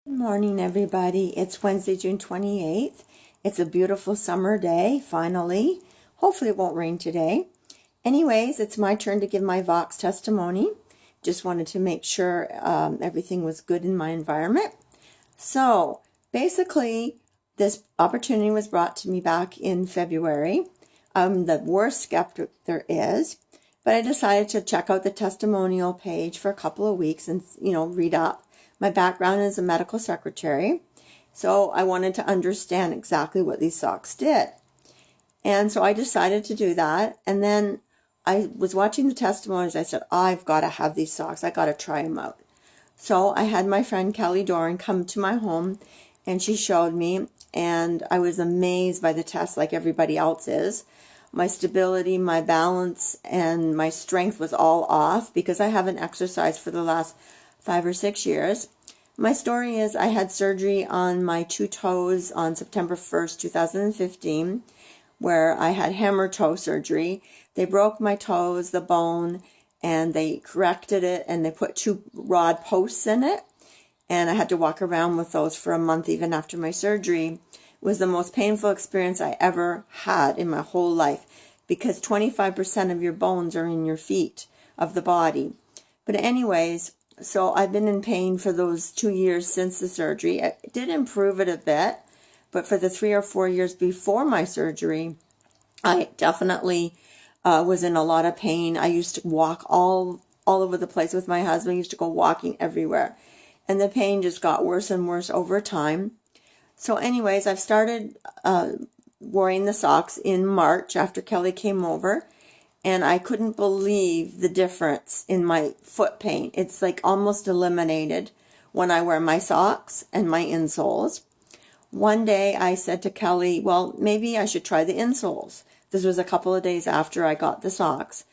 Good morning, everybody. It's Wednesday, June 28th. It's a beautiful summer day, finally. Hopefully it won't rain today. Anyways, it's my turn to give my Vox testimony. Just wanted to make sure everything was good in my environment. So, basically, this opportunity was brought to me back in February. I'm the worst skeptic there is, but I decided to check out the testimonial page for a couple of weeks and, read up. My background is a medical secretary, so I wanted to understand exactly what these socks did. And so I decided to do that. And then I was watching the testimonies. I said, I've got to have these socks. I got to try them out. So I had my friend Kelly Doran come to my home, and she showed me, and I was amazed by the test like everybody else is. My stability, my balance, and my strength was all off because I haven't exercised for the last 5 or 6 years. My story is I had surgery on my 2 toes on September 1st, 2015, where I had hammer toe surgery. They broke my toes, the bone, and they corrected it, and they put 2 rod posts in it, and I had to walk around with those for a month even after my surgery. It was the most painful experience I ever had in my whole life because 25% of your bones are in your feet of the body. But anyways, so I've been in pain for those 2 years since the surgery. I did improve it a bit, but for the 3 or 4 years before my surgery, I definitely was in a lot of pain. I used to walk all over the place with my husband. I used to go walking everywhere. And the pain just got worse and worse over time. So anyways, I've started wearing the socks in March after Kelly came over. And I couldn't believe the difference in my foot pain. It's like almost eliminated when I wear my socks and my insoles. One day I said to Kelly, well, maybe I should try the insoles. This was a couple of days after I got the socks.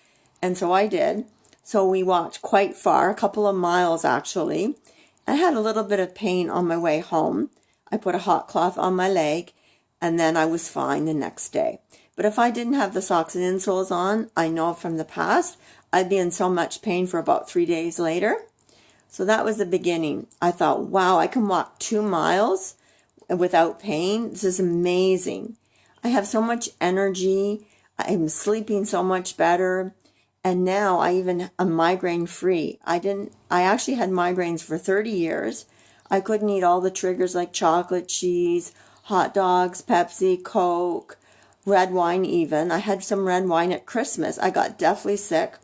And so I did. So we walked quite far, a couple of miles actually. I had a little bit of pain on my way home. I put a hot cloth on my leg, and then I was fine the next day. But if I didn't have the socks and insoles on, I know from the past, I'd be in so much pain for about 3 days later. So that was the beginning. I thought, wow, I can walk 2 miles without pain. This is amazing. I have so much energy. I'm sleeping so much better. And now I'm migraine free. I actually had migraines for 30 years. I couldn't eat all the triggers like chocolate, cheese, hot dogs, Pepsi, Coke, red wine even. I had some red wine at Christmas. I got deathly sick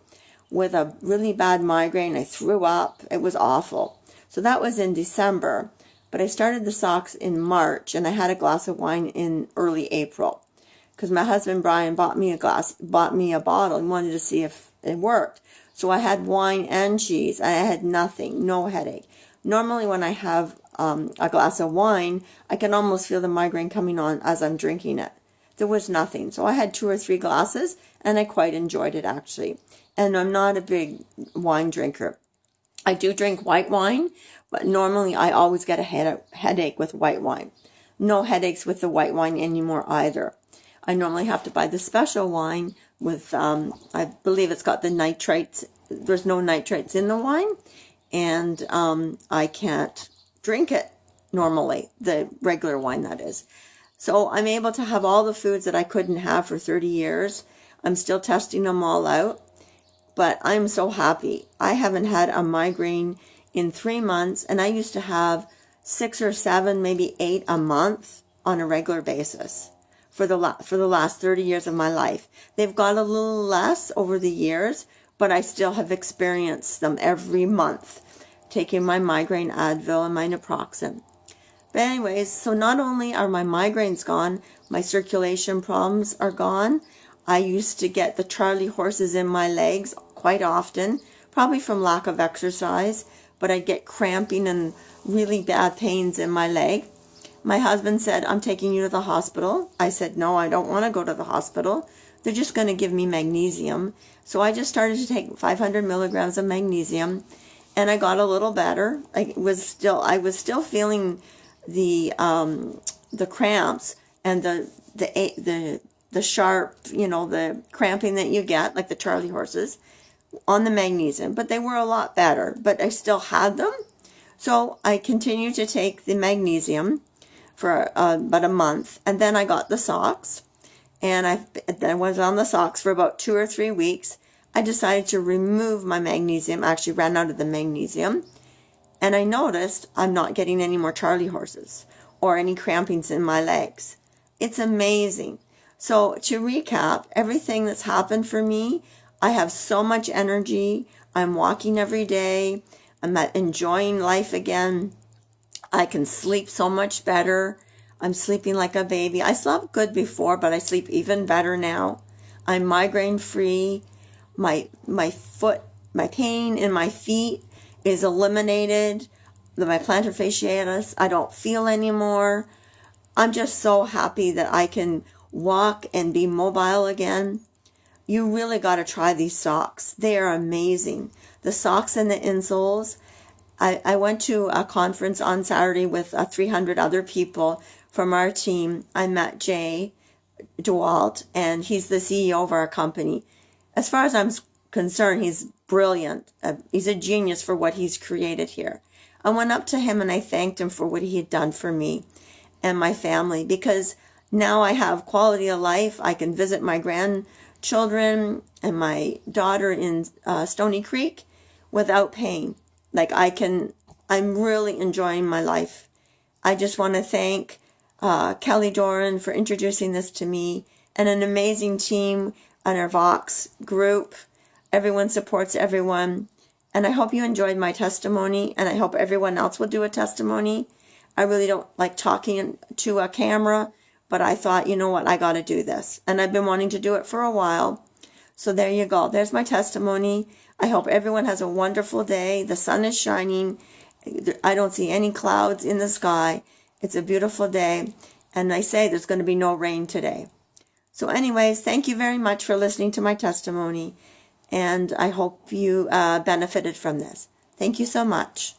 with a really bad migraine. I threw up. It was awful. So that was in December. But I started the socks in March, and I had a glass of wine in early April. Because my husband Brian bought me a bottle and wanted to see if it worked. So I had wine and cheese. I had nothing, no headache. Normally when I have a glass of wine, I can almost feel the migraine coming on as I'm drinking it. There was nothing. So I had 2 or 3 glasses, and I quite enjoyed it actually. And I'm not a big wine drinker. I do drink white wine, but normally I always get a headache with white wine. No headaches with the white wine anymore either. I normally have to buy the special wine with, I believe it's got the nitrates. There's no nitrates in the wine, and I can't drink it normally, the regular wine that is. So I'm able to have all the foods that I couldn't have for 30 years. I'm still testing them all out, but I'm so happy. I haven't had a migraine in 3 months, and I used to have 6 or 7, maybe 8 a month on a regular basis for the last 30 years of my life. They've got a little less over the years, but I still have experienced them every month, taking my migraine Advil and my naproxen. But anyways, so not only are my migraines gone, my circulation problems are gone. I used to get the Charlie horses in my legs quite often, probably from lack of exercise, but I'd get cramping and really bad pains in my leg. My husband said, I'm taking you to the hospital. I said, no, I don't want to go to the hospital. They're just going to give me magnesium. So I just started to take 500 milligrams of magnesium, and I got a little better. I was still feeling the cramps and the sharp, the cramping that you get, like the Charlie horses, on the magnesium, but they were a lot better. But I still had them. So I continued to take the magnesium for about a month, and then I got the socks, and I was on the socks for about 2 or 3 weeks. I decided to remove my magnesium. I actually ran out of the magnesium, and I noticed I'm not getting any more Charlie horses or any crampings in my legs. It's amazing. So to recap, everything that's happened for me, I have so much energy. I'm walking every day. I'm enjoying life again. I can sleep so much better. I'm sleeping like a baby. I slept good before, but I sleep even better now. I'm migraine free. My pain in my feet is eliminated. My plantar fasciitis, I don't feel anymore. I'm just so happy that I can walk and be mobile again. You really got to try these socks. They are amazing. The socks and the insoles. I went to a conference on Saturday with 300 other people from our team. I met Jay DeWalt, and he's the CEO of our company. As far as I'm concerned, he's brilliant. He's a genius for what he's created here. I went up to him and I thanked him for what he had done for me and my family, because now I have quality of life. I can visit my grandchildren and my daughter in Stony Creek without pain. I'm really enjoying my life. I just want to thank Kelly Doran for introducing this to me, and an amazing team on our Vox group. Everyone supports everyone. And I hope you enjoyed my testimony, and I hope everyone else will do a testimony. I really don't like talking to a camera, but I thought, you know what, I got to do this. And I've been wanting to do it for a while. So there you go. There's my testimony. I hope everyone has a wonderful day. The sun is shining. I don't see any clouds in the sky. It's a beautiful day. And I say there's going to be no rain today. So anyways, thank you very much for listening to my testimony. And I hope you benefited from this. Thank you so much.